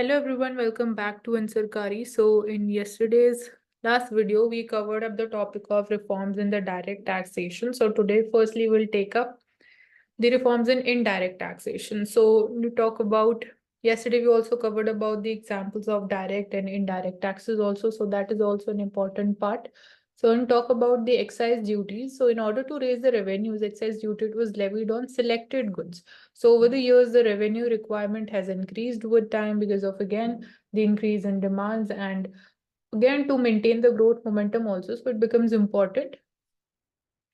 Hello everyone, welcome back to Ansarkari. So in yesterday's last video, we covered up the topic of reforms in the direct taxation. So today, firstly, we'll take up the reforms in indirect taxation. So to talk about yesterday, we also covered about the examples of direct and indirect taxes also. So that is also an important part. So when talk about the excise duties, so in order to raise the revenues, excise duty was levied on selected goods. So over the years, the revenue requirement has increased with time because of again the increase in demands and again to maintain the growth momentum also. So it becomes important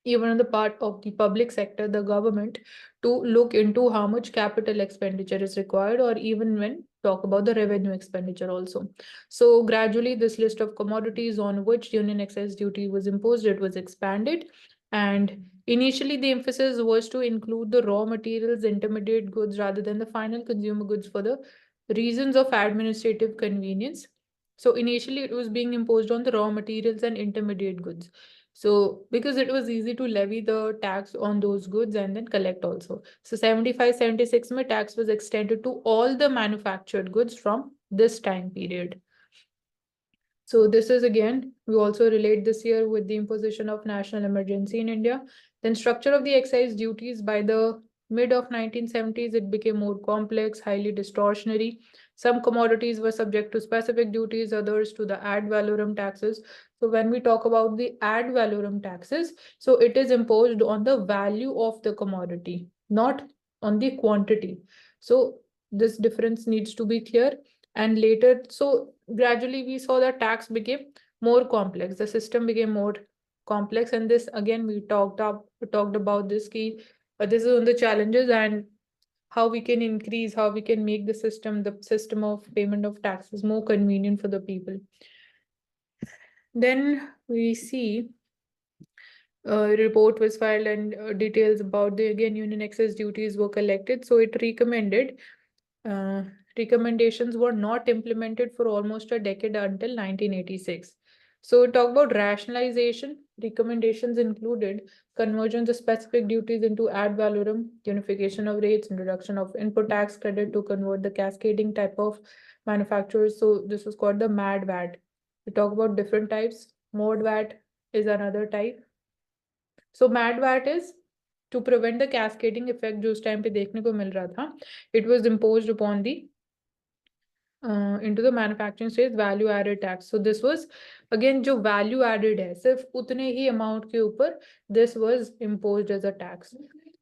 even on the part of the public sector, the government, to look into how much capital expenditure is required, or even when talk about the revenue expenditure also. So gradually, this list of commodities on which union excise duty was imposed, it was expanded. And initially, the emphasis was to include the raw materials, intermediate goods, rather than the final consumer goods for the reasons of administrative convenience. So initially, it was being imposed on the raw materials and intermediate goods. So because it was easy to levy the tax on those goods and then collect also. So 75-76 mein tax was extended to all the manufactured goods from this time period. So this is again, we also relate this year with the imposition of national emergency in India. Then structure of the excise duties by the mid of 1970s, it became more complex, highly distortionary. Some commodities were subject to specific duties, others to the ad valorem taxes. So when we talk about the ad valorem taxes, so it is imposed on the value of the commodity, not on the quantity. So this difference needs to be clear. And later, so gradually we saw that tax became more complex, the system became more complex, and this again we talked about this key. This is on the challenges and how we can increase, how we can make the system of payment of taxes more convenient for the people. Then we see a report was filed and details about the again union excise duties were collected. So it recommended uh, recommendations were not implemented for almost a decade until 1986. So talk about rationalization. Recommendations included conversion of specific duties into ad valorem, unification of rates, introduction of input tax credit to convert the cascading type of manufacturers. So this was called the MAD VAT. We talk about different types. Mod VAT is another type. So MAD VAT is to prevent the cascading effect जो उस time पे देखने को मिल रहा था. It was imposed upon the into the manufacturing stage value added tax. So this was again जो value added है सिर्फ उतने ही amount के ऊपर this was imposed as a tax.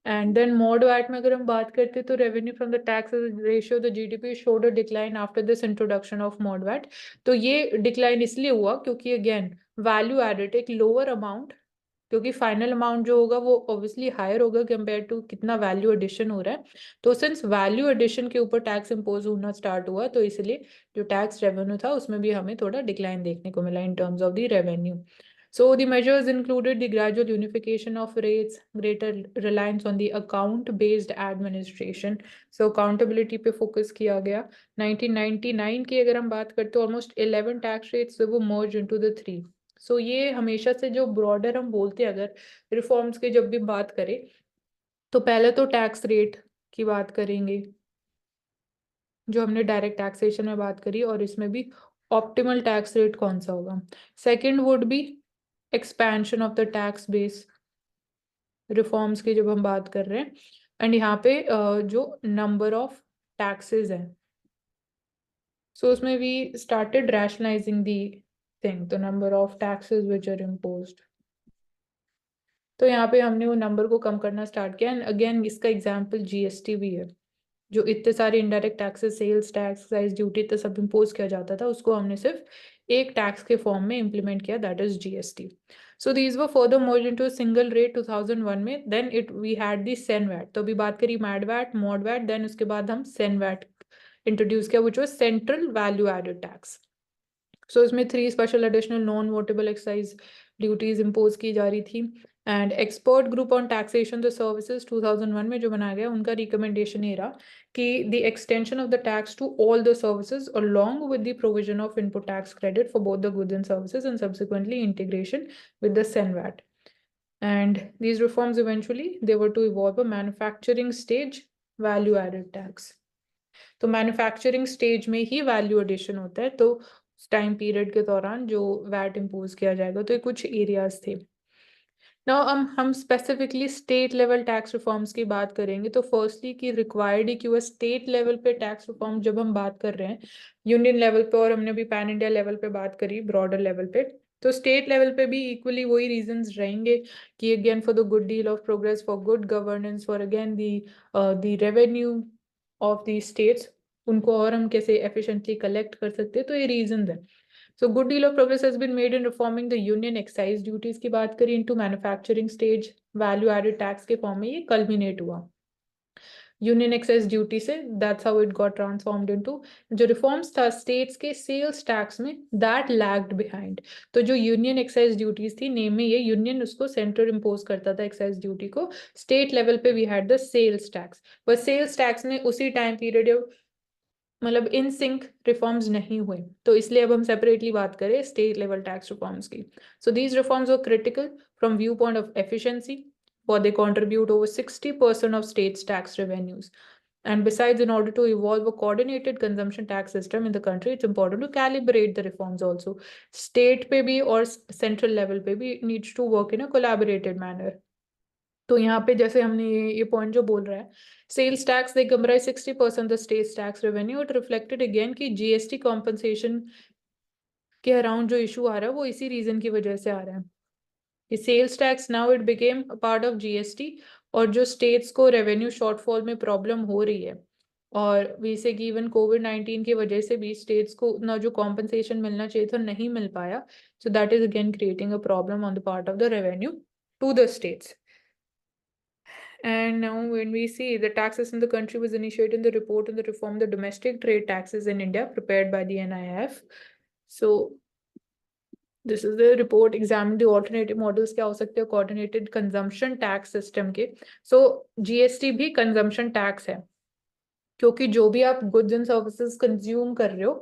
And then mod VAT में अगर हम बात करते तो revenue from the tax ratio the GDP showed a decline after this introduction of mod VAT. तो ये decline इसलिए हुआ क्योंकि again value added एक lower amount, क्योंकि फाइनल अमाउंट जो होगा वो ऑब्वियसली हायर होगा कंपेयर टू कितना वैल्यू एडिशन हो रहा है. तो सिंस वैल्यू एडिशन के ऊपर टैक्स इम्पोज होना स्टार्ट हुआ तो इसलिए जो टैक्स रेवेन्यू था उसमें भी हमें थोड़ा डिक्लाइन देखने को मिला in terms of the revenue. So the measures included the gradual unification of rates, greater reliance on the account-based administration. So accountability पे focus किया गया. 1999 की अगर हम बात करते तो almost 11 tax rates वो merged into the 3. सो ये हमेशा से जो ब्रॉडर हम बोलते हैं अगर रिफॉर्म्स की जब भी बात करें तो पहले तो टैक्स रेट की बात करेंगे जो हमने डायरेक्ट टैक्सेशन में बात करी, और इसमें भी ऑप्टिमल टैक्स रेट कौन सा होगा. Second would be expansion of the tax base, reforms की जब हम बात कर रहे हैं. एंड यहाँ पे जो नंबर ऑफ टैक्सेस हैं, सो उसमें we started rationalising the thing, the number of taxes which are imposed. तो यहाँ पे हमने वो नंबर को कम करना स्टार्ट किया. एंड अगेन इसका एग्जांपल जीएसटी भी है. जो इतने सारे indirect taxes, sales tax, excise duty तो सब इम्पोज किया जाता था, उसको हमने सिर्फ एक टैक्स के फॉर्म में इम्प्लीमेंट किया, that is GST. So these were further merge into single rate 2001 में. Then it we had the CENVAT. तो अभी बात करी MODVAT, MODVAT, then उसके बाद हम सेन वैट इंट्रोड्यूस किया which was central value added tax. So इसमें 3 special additional non votable excise duties impose की जा रही थी. And expert group on taxation the services 2001 में जो बनाया गया, उनका रिकमेंडेशन ये रहा कि the extension of the tax to all the services along with the provision of input tax credit for both the goods and services, and subsequently integration with the senvat. And these reforms eventually they were to evolve a manufacturing stage value added tax. तो manufacturing stage में ही value addition होता है, तो time period के दौरान जो VAT impose किया जाएगा। तो ये कुछ एरियाज थे। नाउ हम specifically state level tax reforms की बात करेंगे। तो फर्स्टली कि रिक्वायर्ड है कि वह स्टेट लेवल पे टैक्स रिफॉर्म जब हम बात कर रहे हैं यूनियन लेवल पे, और हमने भी पैन इंडिया लेवल पे बात करी, ब्रॉडर लेवल पे, तो स्टेट लेवल पे भी इक्वली वही रीजंस रहेंगे कि again for the good deal of progress, for good governance, for again the revenue of the states, उनको और हम कैसे एफिशिएंटली कलेक्ट कर सकते हैं, तो ये रीजन है। So good deal of progress has been made in reforming the union excise duties की बात करें into manufacturing stage, value added tax के फॉर्म में ये culminate हुआ यूनियन एक्साइज ड्यूटी से। That's how it got transformed into. जो reforms था स्टेट्स के सेल्स टैक्स में, दैट लैग्ड बिहाइंड। तो जो यूनियन एक्साइज ड्यूटीज थी, नेम में ये यूनियन उसको सेंटर इम्पोज करता था एक्साइज ड्यूटी को, स्टेट लेवल पे we had the sales tax. But sales tax में उसी टाइम पीरियड मतलब इन सिंक रिफॉर्म्स नहीं हुए, तो इसलिए अब हम सेपरेटली बात करें स्टेट लेवल टैक्स रिफॉर्म्स की। So these reforms were critical from view point of efficiency, for they contribute over 60% of states' tax revenues. And besides, in order to evolve a coordinated consumption tax system in the country, it's important to calibrate the reforms also. State पे भी और central level पे भी needs to work in a collaborated manner. तो यहाँ पे जैसे हमने ये पॉइंट जो बोल रहा है, sales tax they comprise 60% the state tax revenue, it reflected again कि जीएसटी कॉम्पनसेशन के अराउंड जो इशू आ रहा है वो इसी रीजन की वजह से आ रहा है कि sales tax now it became a part of GST, और जो स्टेट्स को रेवेन्यू शॉर्टफॉल में प्रॉब्लम हो रही है, और वैसे कि इवन कोविड-19 की वजह से भी स्टेट्स को उतना जो कॉम्पनसेशन मिलना चाहिए था नहीं मिल पाया। So that is again creating a problem on the part of the revenue to the states. And now when we see the taxes in the country was initiated in the report on the reform the domestic trade taxes in India prepared by the NIF. So this is the report examining the alternative models क्या हो सकते हैं coordinated consumption tax system के. So GST भी consumption tax है, क्योंकि जो भी आप goods and services consume कर रहे हो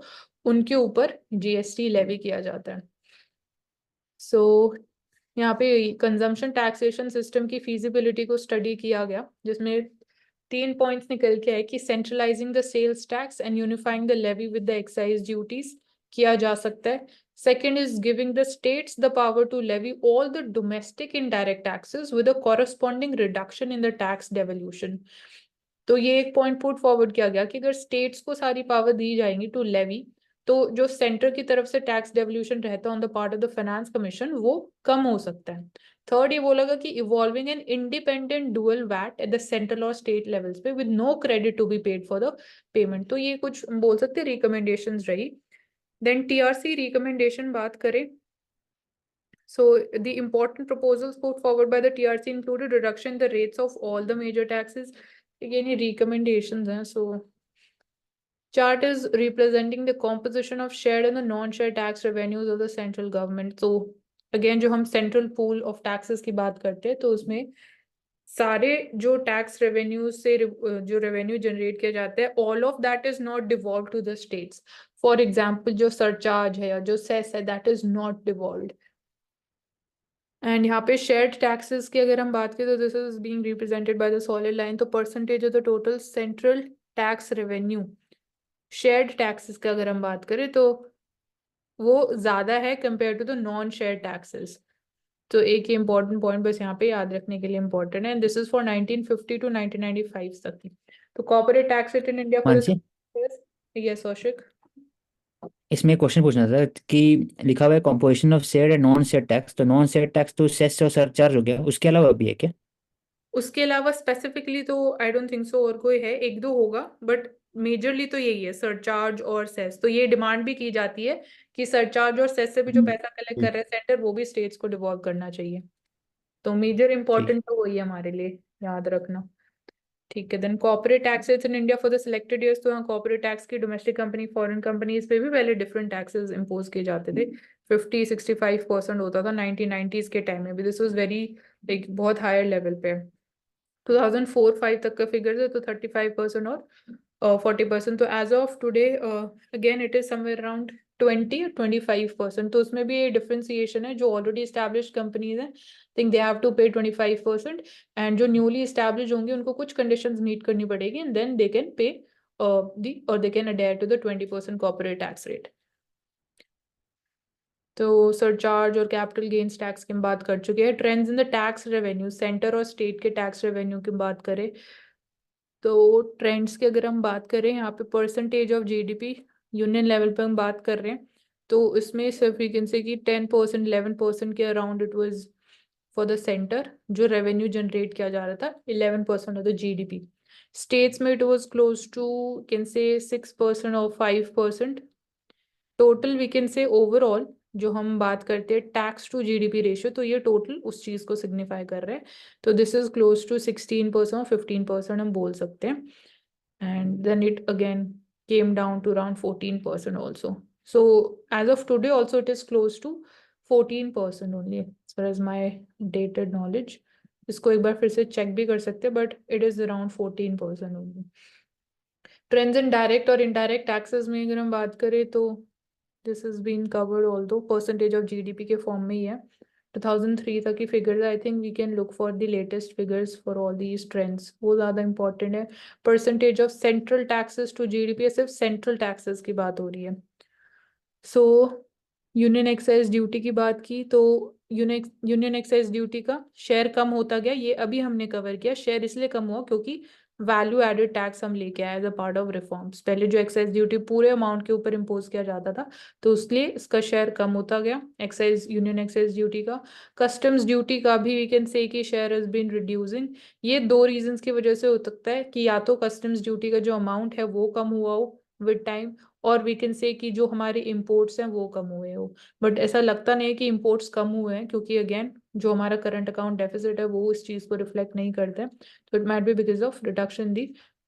उनके ऊपर GST लेवी किया जाता है. So यहाँ पे कंजम्पशन टैक्सेशन सिस्टम की फीजिबिलिटी को स्टडी किया गया, जिसमें 3 पॉइंट्स निकल के आए कि centralising the sales tax and unifying the levy with the excise duties किया जा सकता है. Second is giving the states the power to levy all the domestic indirect taxes with a corresponding reduction in the tax devolution. तो ये एक point put forward किया गया कि अगर स्टेट्स को सारी पावर दी जाएंगी टू लेवी, तो जो सेंटर की तरफ से टैक्स डेवल्यूशन रहता है on the part of the finance commission वो कम हो सकता है. थर्ड ये बोला कि evolving an independent dual VAT at the central और स्टेट लेवल्स पे with no credit to be paid for the payment. तो ये कुछ बोल सकते हैं रिकमेंडेशंस रही. देन टीआरसी रिकमेंडेशन बात करें, so the important proposals put forward by the TRC included reduction in the rates of all the major taxes. Again, ये recommendations हैं. So chart is representing the composition of shared and the non-shared tax revenues of the central government. So again, जो हम central pool of taxes की बात करते हैं, तो उसमें सारे जो टैक्स रेवेन्यू से जो रेवेन्यू जनरेट किया जाता है, all of that is not devolve to the states. For example जो सरचार्ज है या जो सेस है, that is not devolve. And यहाँ पे शेयर्ड टैक्सेस की अगर हम बात करें, तो this is being represented by the solid line. तो percentage of the total central tax revenue shared taxes का अगर हम बात करें, तो वो ज्यादा है compare to the non shared taxes. तो एक ही इंपॉर्टेंट पॉइंट बस यहाँ पे याद रखने के लिए इंपॉर्टेंट है, दिस इज फॉर 1950 टू 1995 तक की. तो corporate tax rate in India for Mansi, yes Aushik. इसमें क्वेश्चन पूछना था कि लिखा हुआ है composition of shared and non shared tax, तो नॉन शेयर्ड टैक्स तो सेस और सरचार्ज हो गया, उसके अलावा भी है क्या? उसके अलावा स्पेसिफिकली तो आई डोंट थिंक सो और कोई है, एक दो होगा, बट मेजरली तो यही है, सरचार्ज और सेस. तो ये डिमांड भी की जाती है कि सरचार्ज और सेस से भी जो पैसा कलेक्ट कर ठीक। रहा है सेंटर, वो भी स्टेट्स को डिवॉल्व करना चाहिए. तो मेजर ठीक। इंपॉर्टेंट तो वही है हमारे लिए, याद रखना. ठीक है. Then corporate taxes in India for the selected years. तो यहाँ कॉर्पोरेट टैक्स की डोमेस्टिक कंपनी फॉरेन कंपनीज पे भी पहले डिफरेंट टैक्सेस इम्पोज किए जाते थे. 50-65% होता था 1990s के टाइम में भी. दिस वॉज वेरी एक बहुत हायर लेवल पे. 2004-5 तक का फिगर है, तो 35% और 40%. तो as of today again it is somewhere around 20-25%. तो उसमें भी ये डिफरेंशिएशन है. जो ऑलरेडी स्टैब्लिश कंपनीज हैं, think they have to pay 25%, and जो न्यूली स्टैब्लिश होंगे उनको कुछ कंडीशंस मीट करनी पड़ेगी, and then they can pay or they can adhere to the 20% corporate tax rate. तो सरचार्ज और कैपिटल गेन्स टैक्स की हम बात कर चुके हैं. Trends in the tax revenue, centre और स्टेट के टैक्स रेवेन्यू की बात करें तो ट्रेंड्स की अगर हम बात करें यहाँ पे percentage of GDP union level पे हम बात कर रहे हैं तो इसमें सिर्फ वी कैन से कि 10% 11% के around it was for the centre जो रेवेन्यू जनरेट किया जा रहा था 11% ऑफ द जीडीपी. स्टेट्स में it was close to can say 6% और 5%. Total we can say overall जो हम बात करते हैं टैक्स टू जीडीपी रेशियो तो ये टोटल उस चीज को सिग्निफाई कर रहे हैं. तो दिस इज क्लोज टू 16% और 15% हम बोल सकते हैं. And then it again came down to around 14% also. So as of today also it is close to 14% only as far as my dated knowledge. इसको एक बार फिर से चेक भी कर सकते हैं but it is around 14% only. Trends in direct और indirect taxes में अगर हम बात करें तो this is been covered although percentage of GDP के फॉर्म में ही है. 2003 तक की figures I think we can look for the latest figures for all these trends. वो ज़्यादा इंपॉर्टेंट है. Percentage of central taxes to GDP सिर्फ सेंट्रल टैक्सेस की बात हो रही है. सो यूनियन एक्साइज ड्यूटी की बात की तो यूनियन एक्साइज ड्यूटी का शेयर कम होता गया. ये अभी हमने कवर किया. शेयर इसलिए कम हुआ क्योंकि वैल्यू एडेड टैक्स हम लेके आए as a part of reforms. पहले जो एक्साइज ड्यूटी पूरे अमाउंट के ऊपर इम्पोज किया जाता था तो उसलिए इसका शेयर कम होता गया एक्साइज यूनियन एक्साइज ड्यूटी का. कस्टम्स ड्यूटी का भी वी कैन से कि शेयर हैज बीन रिड्यूसिंग. ये दो रीजंस की वजह से हो सकता है कि या तो कस्टम्स ड्यूटी का जो अमाउंट है वो कम हुआ हो विद टाइम और वी कैन से कि जो हमारे इंपोर्ट्स हैं वो कम हुए हो. बट ऐसा लगता नहीं है कि इंपोर्ट्स कम हुए हैं क्योंकि अगेन जो हमारा करंट अकाउंट डेफिसिट है वो इस चीज को रिफ्लेक्ट नहीं करते. तो it might be because of reduction the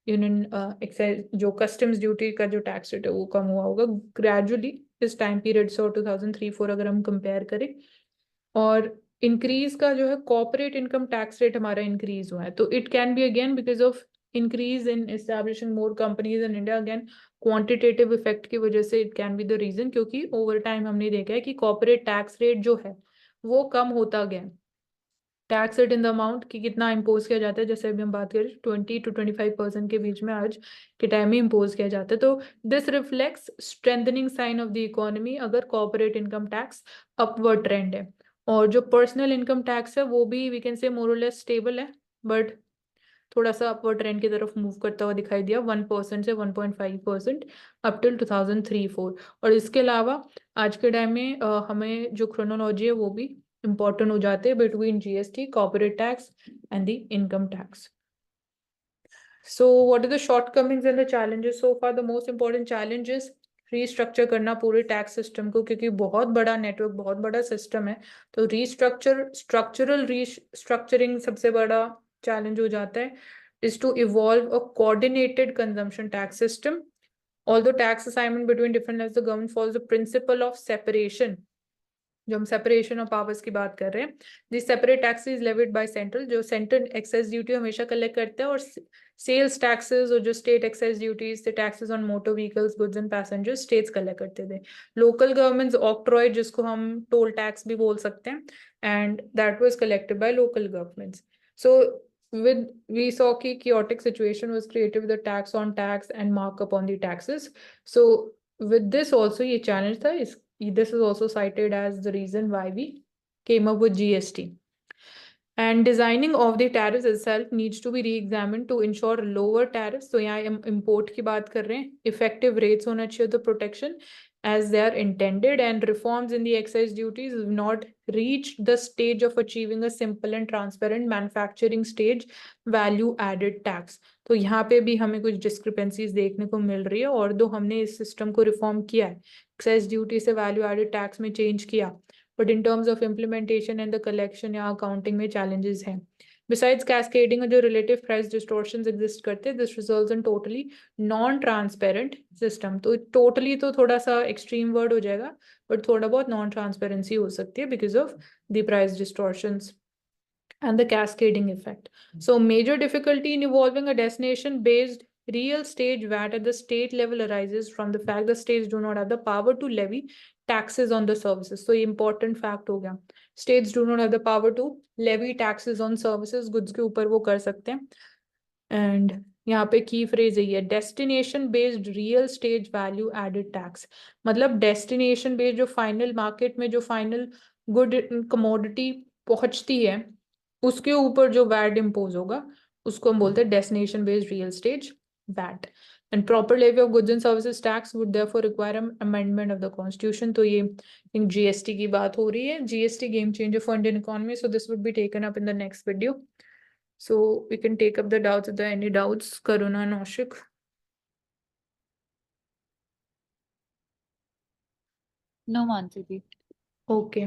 union excise जो कस्टम्स ड्यूटी का जो टैक्स रेट है वो कम हुआ होगा ग्रेजुअली इस टाइम पीरियड से. और 2003-4 अगर हम कंपेयर करें और इंक्रीज का जो है कॉर्पोरेट इनकम टैक्स रेट हमारा इंक्रीज हुआ है तो it can be again because of increase in establishing more companies in India. Again quantitative effect की वजह से it can be the reason क्योंकि ओवर टाइम हमने देखा है कि कॉर्पोरेट टैक्स रेट जो है वो कम होता गया. Tax rate in the amount कि कितना इम्पोज किया जाता है जैसे अभी हम बात करें 20 to 25% के बीच में आज के टाइम में इम्पोज किया जाता है. तो this reflects strengthening sign of the economy अगर corporate income tax upward trend है. और जो पर्सनल इनकम टैक्स है वो भी वी कैन से मोर और लेस स्टेबल है बट थोड़ा सा अपवर्ड ट्रेंड की तरफ मूव करता हुआ दिखाई दिया 1% से 1.5% अप टिल 2003-4. और इसके अलावा आज के टाइम में हमें जो क्रोनोलॉजी है वो भी important हो जाते हैं between GST, corporate tax and the income tax. So what are the shortcomings and the challenges so far? The most important challenge is restructure करना पूरे टैक्स सिस्टम को क्योंकि बहुत बड़ा नेटवर्क बहुत बड़ा सिस्टम है. तो स्ट्रक्चरल रीस्ट्रक्चरिंग सबसे बड़ा चैलेंज हो जाता है. Is to evolve a coordinated consumption tax system. Although tax assignment between different levels the government follows the principle of separation. जो हम सेपरेशन ऑफ पावर्स की बात कर रहे हैं this separate tax is levied by central. जो central excise duty हमेशा collect करते हैं और सेल्स टैक्सेस और जो स्टेट एक्साइज ड्यूटीज थे taxes on motor vehicles goods and passengers states collect करते थे. लोकल गवर्नमेंट्स ऑक्ट्रॉय जिसको हम टोल टैक्स भी बोल सकते हैं and that was collected by local governments. So with we saw ki chaotic situation was created with the tax on tax and markup on the taxes. So with this also ye challenge tha this is also cited as the reason why we came up with GST. And designing of the tariffs itself needs to be re-examined to ensure lower tariffs. So यहाँ हम import की बात कर रहे हैं. Effective rates होना चाहिए the protection as they are intended and reforms in the excise duties have not reached the stage of achieving a simple and transparent manufacturing stage value added tax. तो यहाँ पे भी हमें कुछ discrepancies देखने को मिल रही है और दो हमने इस सिस्टम को रिफॉर्म किया है excise duty से value added tax में change किया but in terms of implementation and the collection या accounting में challenges हैं. Besides cascading और जो relative price distortions exist करते हैं this results in totally non-transparent system. तो totally तो थोड़ा सा extreme word हो जाएगा but थोड़ा बहुत non-transparency हो सकती है because of the price distortions and the cascading effect. So major difficulty in evolving a destination based real stage VAT at the state level arises from the fact the states do not have the power to levy taxes on the services. So important fact हो गया. States do not have the power to levy taxes on services. Goods के ऊपर वो कर सकते हैं. And यहाँ पे की फ्रेज यही है, destination based real stage value added tax. मतलब डेस्टिनेशन बेस्ड, जो फाइनल मार्केट में जो फाइनल गुड कमोडिटी पहुंचती है उसके ऊपर जो वैट इम्पोज होगा उसको हम बोलते हैं destination based real stage VAT. And proper levy of goods and services tax would therefore require amendment of the constitution. तो ये जीएसटी की बात हो रही है, GST game changer for Indian economy. So this would be taken up in the next video. So we can take up the doubts if there are any doubts. Karuna and Ashik. No, Mansi. Okay.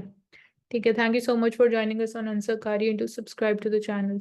Okay. Thank you so much for joining us on Ansarkari and to subscribe to the channel.